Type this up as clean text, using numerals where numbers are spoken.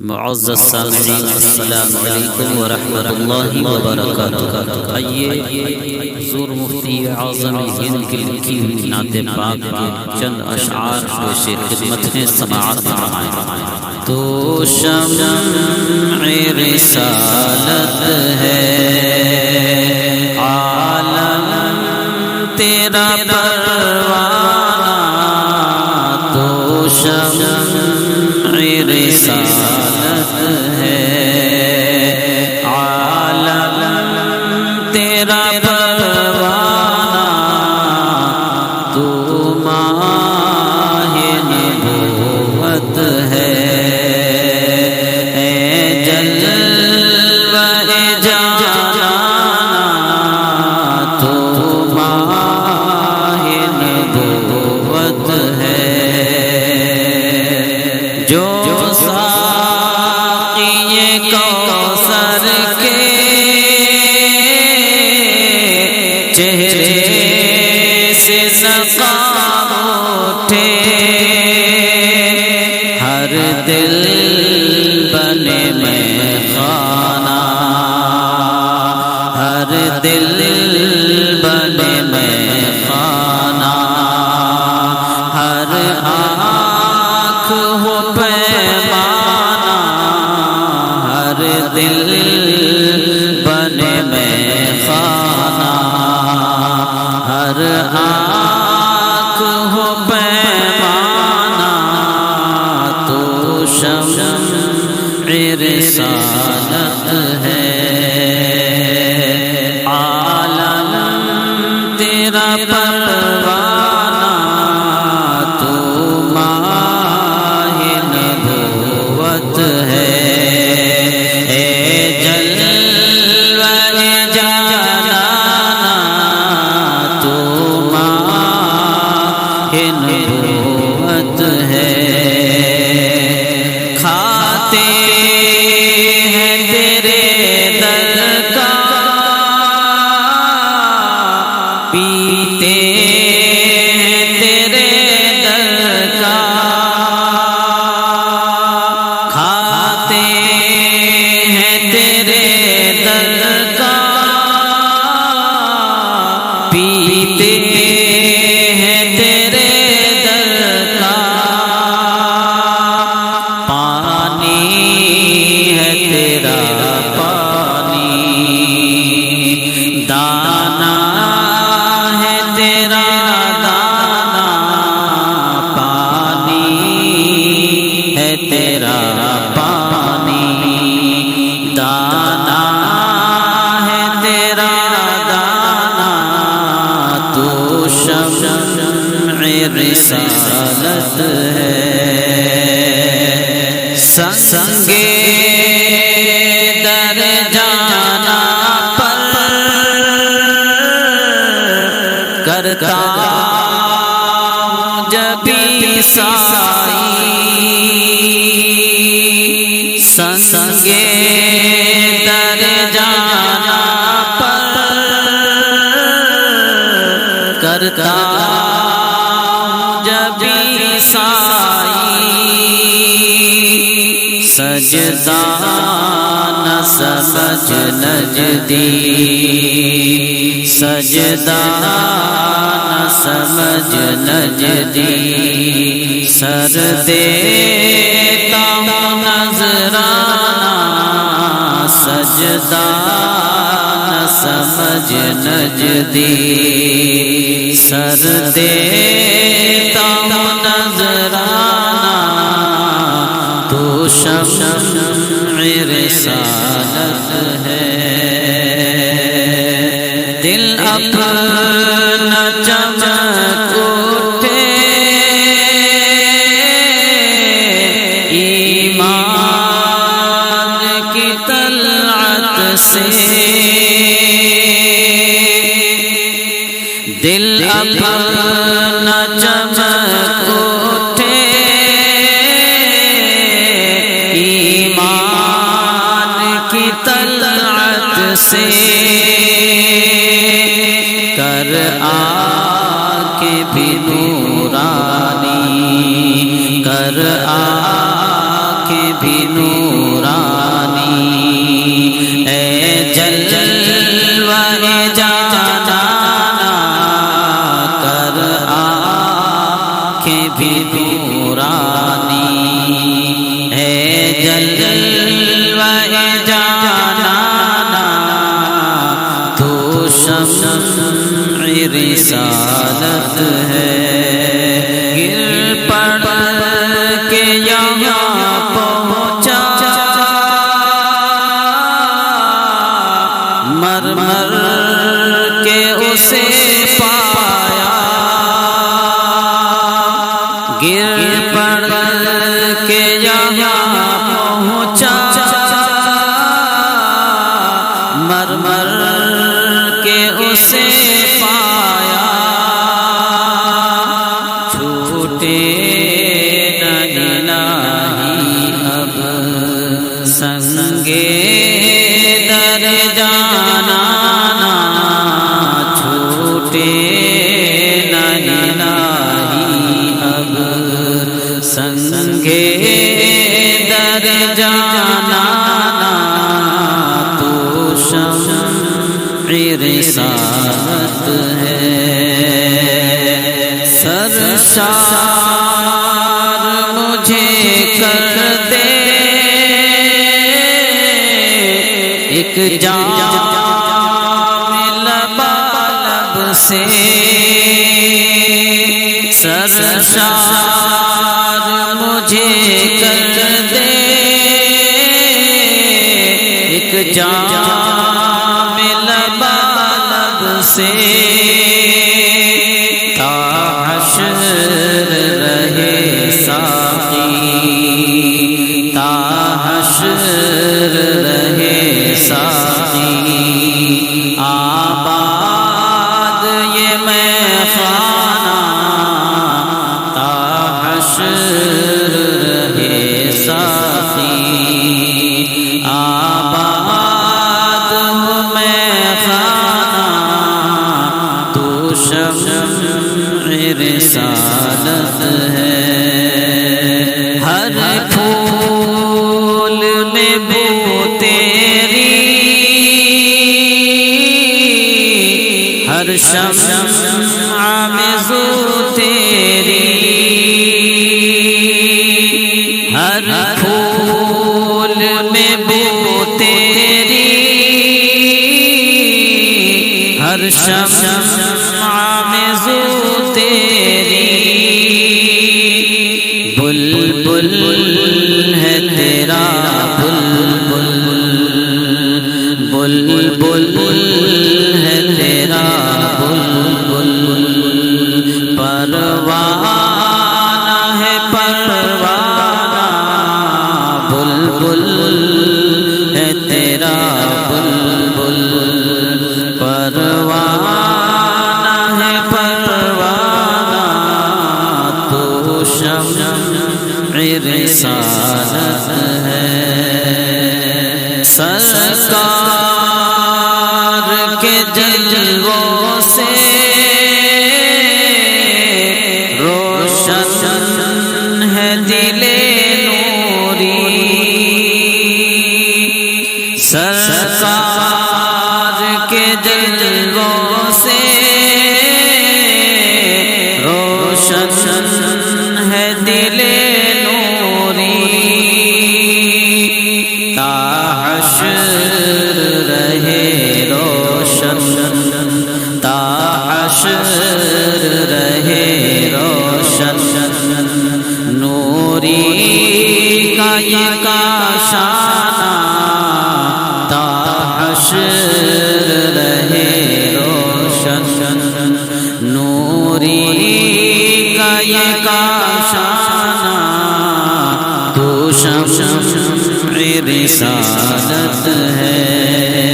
معزز سامعین السلام علیکم ورحمۃ اللہ وبرکاتہ۔ آئیے حضور مفتی اعظم ہند کی لکھی ہوئی نعت پاک کے چند اشعار پیش خدمت ہیں، سماعت فرمائیں۔ تو شمع رسالت ہے، عالم تیرا پروانہ، تو شمع رسالت ہے، عالم تیرا پروانہ، تو ماہ نبوت ہے، اے جلوہ جانانا، تو ماہ نبوت ہے، جو چہرے سے سقام اٹھے، ہر دل بنے میں خانہ، ہر دل بنے میں خانہ، ہر آنکھ ہو پیمانہ، ہر دل بنے میں خانہ، ہر آنکھ ہو پیمانہ، تو شمع رسالت ہے، عالم تیرا پروانہ، تو ماہ نبوت ہے، نبوت ہے، کھاتے ہیں تیرے در کا، پیتے ہیں تیرے در کا، کھاتے ہیں تیرے در کا، پیتے دانا ہے تیرا دانا، پانی ہے تیرا پانی، دانا ہے تیرا دانا، تو شمع رسالت ہے، سنگے در جانا کرتا ہوں جبھی سائی، سنگے در جانا پر کرتا ہوں جبھی سائی، سجدہ نہ سمجھ نجدی، سجدہ نہ سمجھ نجدی، سر دیتا ہوں نذرانہ، سجدہ نہ سمجھ نجدی، سر دیتا ہوں نذرانہ، تو شمع رسالت ہے، دل اپنا چمک اٹھے، ایمان کی طلعت سے، دل اپنا چمک اٹھے، ایمان کی طلعت سے، کر آنکھیں بھی نورانی، کر آنکھیں بھی نورانی، سنگے در جانا نہ چھوٹے نہ الہی اب سنگے در جانا نہ تو شمع رسالت ہے سرشار مجھے کر دے ایک جام لبالب سے سرشار مجھے کر دے ایک جام لبالب سے تا حشر رہے ساقی تا حشر رہے ساقی آباد یہ میخانہ تا حشر رہے ساقی آباد میخانہ تو شمع رسالت ہے ہر پھول میں بو تیری ہر شمع میں زو تیری ہر پھول میں بو تیری ہر شمع میں زو تیری بلبل ہے تیرا بلبل بلبل ہے تیرا بلبل پروانہ ہے پروانہ بلبل ہے تیرا بلبل پروانہ ہے پروانہ تو شمع رسالت ہے سرکار کے جلووں سے روشن ہے دل نوری سرکار کے جلووں سے روشن ہے دل تا حشر رہے روشن تا حشر رہے روشن نوری کا یہ کاشانہ تا حشر رہے روشن نوری کا یہ کاشانہ تو شمع رسالت ہے